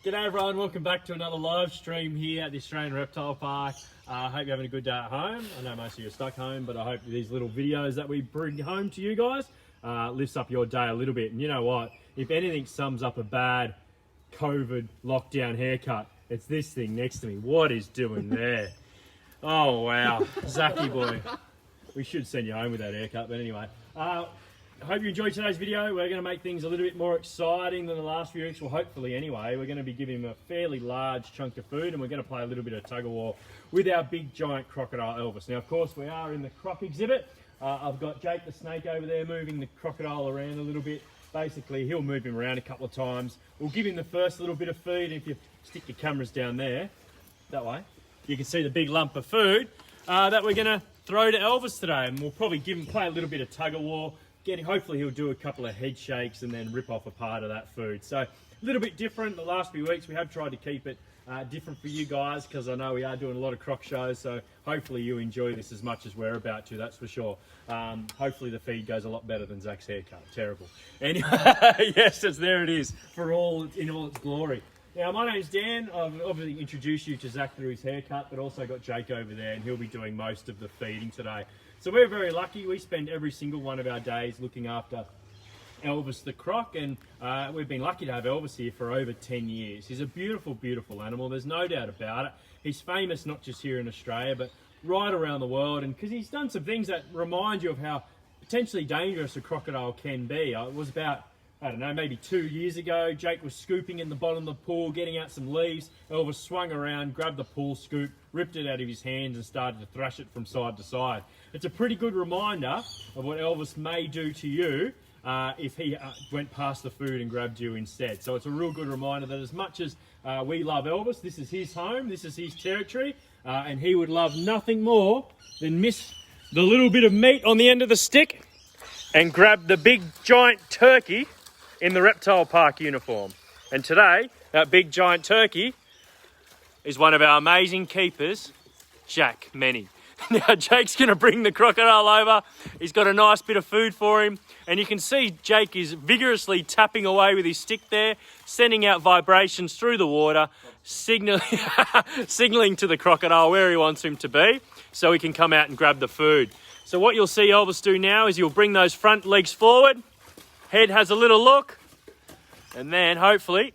G'day everyone, welcome back to another live stream here at the Australian Reptile Park. I hope you're having a good day at home. I know most of you are stuck home, but I hope these little videos that we bring home to you guys lifts up your day a little bit. And you know what? If anything sums up a bad COVID lockdown haircut, it's this thing next to me. What is doing there? Oh wow, Zachy boy. We should send you home with that haircut, but anyway. I hope you enjoyed today's video. We're going to make things a little bit more exciting than the last few weeks. Well, hopefully anyway. We're going to be giving him a fairly large chunk of food, and we're going to play a little bit of tug-of-war with our big giant crocodile Elvis. Now, of course, we are in the croc exhibit. I've got Jake the snake over there moving the crocodile around a little bit. Basically, he'll move him around a couple of times. We'll give him the first little bit of food. If you stick your cameras down there, that way, you can see the big lump of food that we're going to throw to Elvis today. And we'll probably play a little bit of tug-of-war. Hopefully he'll do a couple of head shakes and then rip off a part of that food. So a little bit different the last few weeks. We have tried to keep it different for you guys because I know we are doing a lot of croc shows. So hopefully you enjoy this as much as we're about to, that's for sure. Hopefully the feed goes a lot better than Zach's haircut. Terrible. Anyway, yes, there it is in all its glory. Now, my name's Dan. I've obviously introduced you to Zach through his haircut, but also got Jake over there, and he'll be doing most of the feeding today. So we're very lucky. We spend every single one of our days looking after Elvis the croc, and we've been lucky to have Elvis here for over 10 years. He's a beautiful, beautiful animal. There's no doubt about it. He's famous not just here in Australia, but right around the world, and because he's done some things that remind you of how potentially dangerous a crocodile can be. It was about, I don't know, maybe 2 years ago, Jake was scooping in the bottom of the pool, getting out some leaves. Elvis swung around, grabbed the pool scoop, ripped it out of his hands and started to thrash it from side to side. It's a pretty good reminder of what Elvis may do to you if he went past the food and grabbed you instead. So it's a real good reminder that as much as we love Elvis, this is his home, this is his territory, and he would love nothing more than miss the little bit of meat on the end of the stick and grab the big giant turkey in the Reptile Park uniform. And today, that big giant turkey is one of our amazing keepers, Jack Menny. Now, Jake's going to bring the crocodile over. He's got a nice bit of food for him. And you can see Jake is vigorously tapping away with his stick there, sending out vibrations through the water, signaling to the crocodile where he wants him to be so he can come out and grab the food. So what you'll see Elvis do now is he'll bring those front legs forward. Head has a little look. And then, hopefully,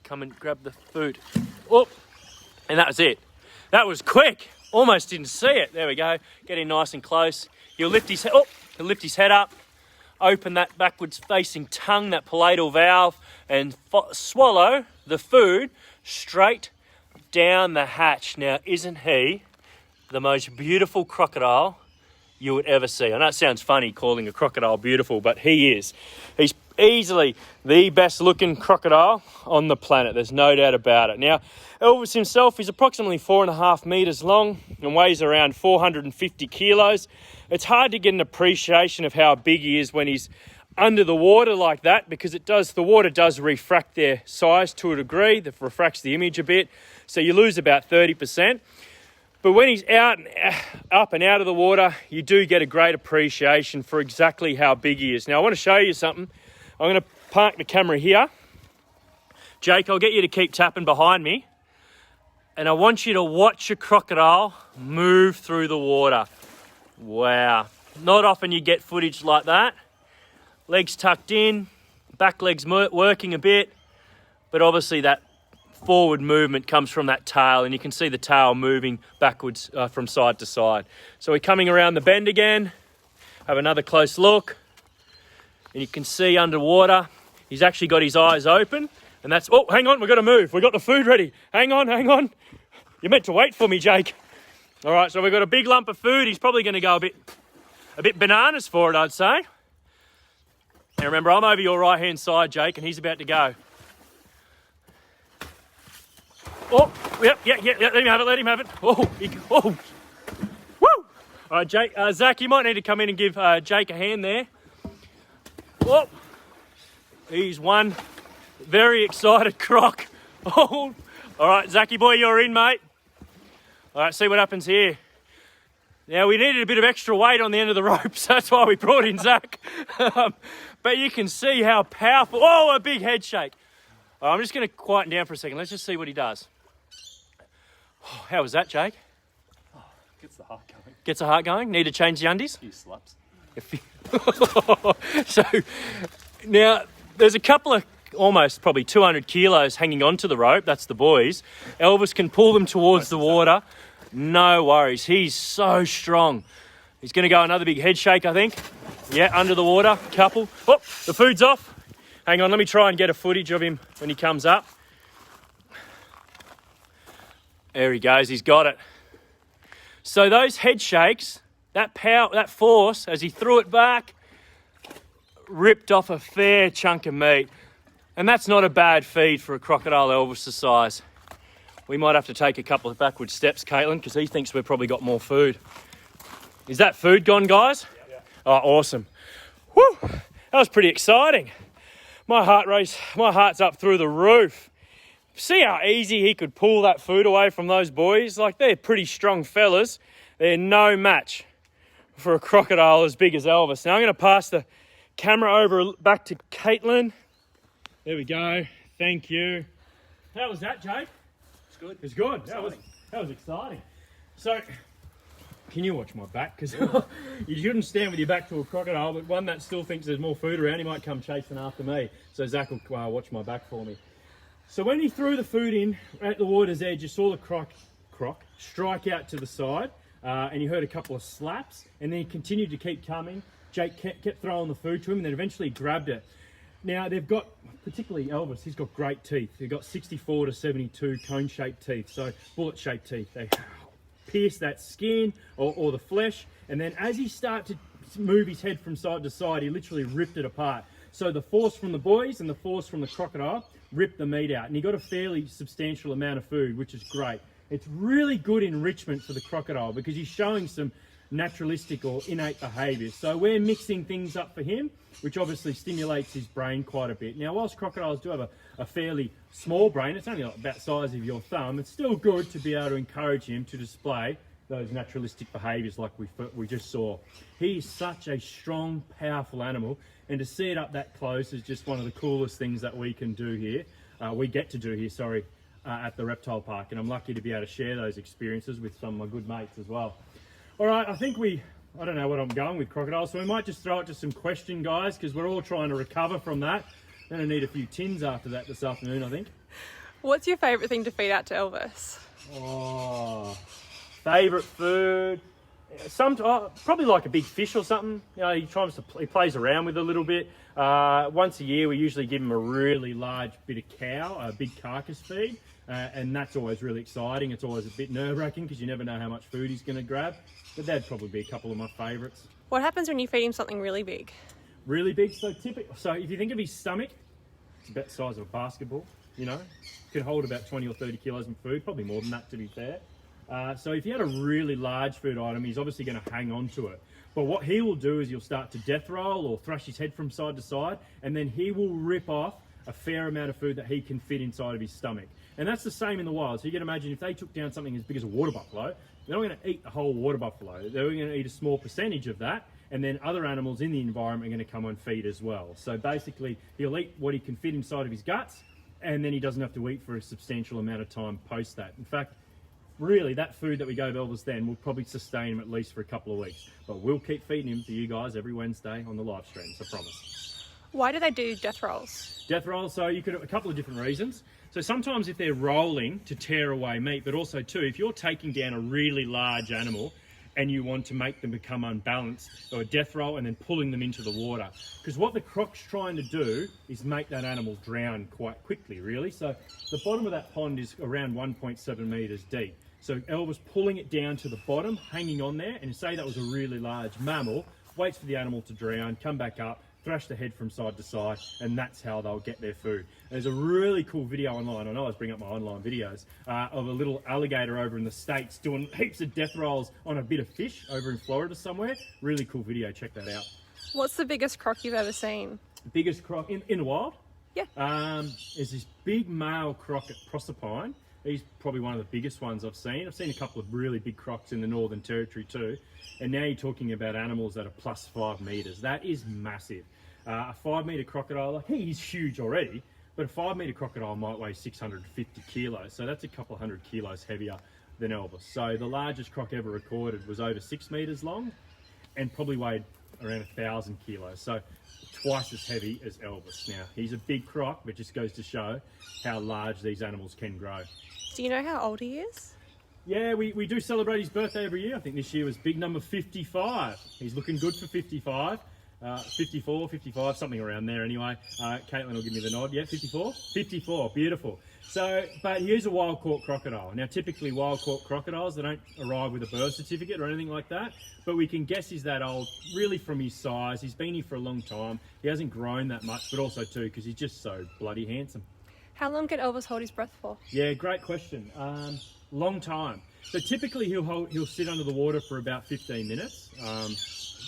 come and grab the food. Oh, and that was it. That was quick. Almost didn't see it. There we go. Getting nice and close. He'll lift his head. Oh, he'll lift his head up. Open that backwards facing tongue, that palatal valve, and swallow the food straight down the hatch. Now, isn't he the most beautiful crocodile you would ever see? I know it sounds funny calling a crocodile beautiful, but he is. He's easily the best looking crocodile on the planet. There's no doubt about it. Now, Elvis himself is approximately 4.5 meters long and weighs around 450 kilos. It's hard to get an appreciation of how big he is when he's under the water like that, because the water does refract their size to a degree, that refracts the image a bit. So you lose about 30%. But when he's up and out of the water, you do get a great appreciation for exactly how big he is. Now, I want to show you something. I'm going to park the camera here. Jake, I'll get you to keep tapping behind me. And I want you to watch a crocodile move through the water. Wow. Not often you get footage like that. Legs tucked in, back legs working a bit. But obviously that forward movement comes from that tail, and you can see the tail moving backwards from side to side. So we're coming around the bend again. Have another close look. And you can see underwater, he's actually got his eyes open. And that's, oh, hang on, we've got to move. We've got the food ready. Hang on. You're meant to wait for me, Jake. All right, so we've got a big lump of food. He's probably going to go a bit bananas for it, I'd say. Now remember, I'm over your right-hand side, Jake, and he's about to go. Oh, yep, let him have it. Oh, woo! All right, Jake, Zach, you might need to come in and give Jake a hand there. Oh, he's one very excited croc. Oh, all right, Zachy boy, you're in, mate. All right, see what happens here. Now, we needed a bit of extra weight on the end of the rope, so that's why we brought in Zach. But you can see how powerful, oh, a big head shake. I'm just going to quieten down for a second. Let's just see what he does. Oh, how was that, Jake? Oh, gets the heart going. Gets the heart going? Need to change the undies? A few slaps. So now there's a couple of almost probably 200 kilos hanging onto the rope. That's the boys. Elvis can pull them towards the water. No worries. He's so strong. He's going to go another big head shake, I think. Yeah, under the water. Couple. Oh, the food's off. Hang on, let me try and get a footage of him when he comes up. There he goes. He's got it. So those head shakes, that power, that force, as he threw it back, ripped off a fair chunk of meat. And that's not a bad feed for a crocodile Elvis' size. We might have to take a couple of backward steps, Caitlin, because he thinks we've probably got more food. Is that food gone, guys? Yeah. Oh, awesome. Woo! That was pretty exciting. My heart's up through the roof. See how easy he could pull that food away from those boys? Like, they're pretty strong fellas. They're no match for a crocodile as big as Elvis. Now I'm going to pass the camera over back to Caitlin. There we go. Thank you. How was that, Jake? It's good. It's good. Exciting. That was exciting. So, can you watch my back? Because you shouldn't stand with your back to a crocodile, but one that still thinks there's more food around, he might come chasing after me. So Zach will watch my back for me. So when he threw the food in at the water's edge, you saw the croc strike out to the side, and you heard a couple of slaps, and then he continued to keep coming. Jake kept throwing the food to him, and then eventually grabbed it. Now they've got, particularly Elvis, he's got great teeth. They've got 64 to 72 cone-shaped teeth, so bullet-shaped teeth. They pierce that skin or the flesh, and then as he started to move his head from side to side, he literally ripped it apart. So the force from the boys and the force from the crocodile ripped the meat out, and he got a fairly substantial amount of food, which is great. It's really good enrichment for the crocodile because he's showing some naturalistic or innate behaviours. So we're mixing things up for him, which obviously stimulates his brain quite a bit. Now, whilst crocodiles do have a fairly small brain, it's only about the size of your thumb, it's still good to be able to encourage him to display those naturalistic behaviours like we just saw. He is such a strong, powerful animal, and to see it up that close is just one of the coolest things that we can do here. We get to do here, at the Reptile Park, and I'm lucky to be able to share those experiences with some of my good mates as well. All right, I think I don't know what I'm going with crocodiles, so we might just throw it to some question, guys, because we're all trying to recover from that. Going to need a few tins after that this afternoon, I think. What's your favourite thing to feed out to Elvis? Oh, favourite food? Probably like a big fish or something. You know, he plays around with it a little bit. Once a year, we usually give him a really large bit of cow, a big carcass feed, and that's always really exciting. It's always a bit nerve-wracking because you never know how much food he's going to grab. But that'd probably be a couple of my favourites. What happens when you feed him something really big? Really big? So if you think of his stomach, it's about the size of a basketball, you know. Could hold about 20 or 30 kilos of food, probably more than that to be fair. So if you had a really large food item, he's obviously going to hang on to it. But what he will do is he'll start to death roll or thrash his head from side to side, and then he will rip off a fair amount of food that he can fit inside of his stomach. And that's the same in the wild. So you can imagine if they took down something as big as a water buffalo, they're not going to eat the whole water buffalo. They're going to eat a small percentage of that, and then other animals in the environment are going to come and feed as well. So basically, he'll eat what he can fit inside of his guts, and then he doesn't have to eat for a substantial amount of time post that. In fact, really, that food that we gave Elvis then will probably sustain him at least for a couple of weeks. But we'll keep feeding him for you guys every Wednesday on the live streams, I promise. Why do they do death rolls? Death rolls, so you could have a couple of different reasons. So sometimes if they're rolling to tear away meat, but also too, if you're taking down a really large animal and you want to make them become unbalanced, or a death roll and then pulling them into the water. Because what the croc's trying to do is make that animal drown quite quickly, really. So the bottom of that pond is around 1.7 metres deep. So Elvis pulling it down to the bottom, hanging on there, and say that was a really large mammal, waits for the animal to drown, come back up, thrash the head from side to side, and that's how they'll get their food. There's a really cool video online, I know I was bringing up my online videos, of a little alligator over in the States doing heaps of death rolls on a bit of fish over in Florida somewhere. Really cool video, check that out. What's the biggest croc you've ever seen? Biggest croc in the wild? Yeah. Is this big male croc at Proserpine. He's probably one of the biggest ones I've seen. I've seen a couple of really big crocs in the Northern Territory too. And now you're talking about animals that are plus 5 metres. That is massive. A 5 metre crocodile, like he's huge already, but a 5 metre crocodile might weigh 650 kilos. So that's a couple of hundred kilos heavier than Elvis. So the largest croc ever recorded was over 6 metres long and probably weighed around 1,000 kilos. So twice as heavy as Elvis. Now, he's a big croc, but just goes to show how large these animals can grow. Do you know how old he is? Yeah, we do celebrate his birthday every year. I think this year was big number 55. He's looking good for 55. 54, 55, something around there anyway. Caitlin will give me the nod. Yeah, 54? 54, beautiful. So, but he is a wild caught crocodile. Now, typically wild caught crocodiles, they don't arrive with a birth certificate or anything like that, but we can guess he's that old really from his size. He's been here for a long time. He hasn't grown that much, but also too, because he's just so bloody handsome. How long can Elvis hold his breath for? Yeah, great question. Long time. So typically he'll sit under the water for about 15 minutes.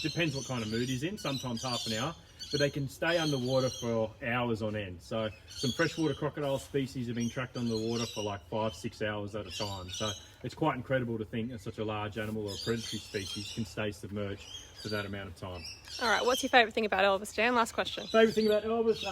Depends what kind of mood he's in, sometimes half an hour, but they can stay underwater for hours on end. So some freshwater crocodile species have been tracked under the water for like 5-6 hours at a time. So it's quite incredible to think that such a large animal or a predatory species can stay submerged for that amount of time. All right, what's your favourite thing about Elvis, Dan? Last question. Favourite thing about Elvis?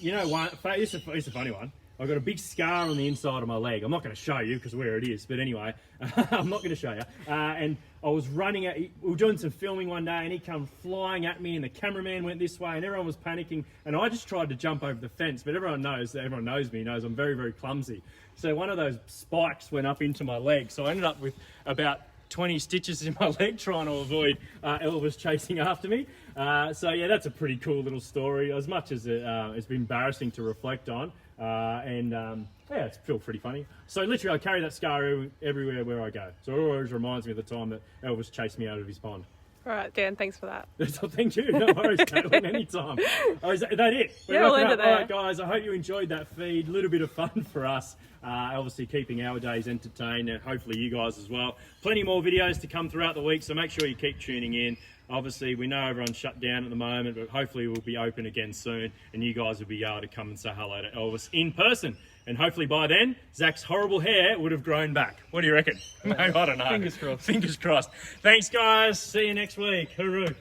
You know, it's a funny one. I've got a big scar on the inside of my leg. I'm not going to show you because where it is, but anyway, I'm not going to show you. And I was running out, we were doing some filming one day and he came flying at me and the cameraman went this way and everyone was panicking and I just tried to jump over the fence, but everyone knows me, knows I'm very, very clumsy. So one of those spikes went up into my leg. So I ended up with about 20 stitches in my leg trying to avoid Elvis chasing after me. So yeah, that's a pretty cool little story, as much as it's been embarrassing to reflect on. Yeah, it's still pretty funny. So literally I carry that scar everywhere where I go. So it always reminds me of the time that Elvis chased me out of his pond. All right, Dan, thanks for that. Thank you. No worries, Caitlin, anytime. Oh, is that it? Yeah, we'll end it there. All right, guys, I hope you enjoyed that feed. A little bit of fun for us. Obviously keeping our days entertained and hopefully you guys as well. Plenty more videos to come throughout the week, so make sure you keep tuning in. Obviously, we know everyone's shut down at the moment, but hopefully we'll be open again soon and you guys will be able to come and say hello to Elvis in person. And hopefully by then, Zach's horrible hair would have grown back. What do you reckon? I don't know. Fingers crossed. Fingers crossed. Thanks, guys. See you next week. Hooroo.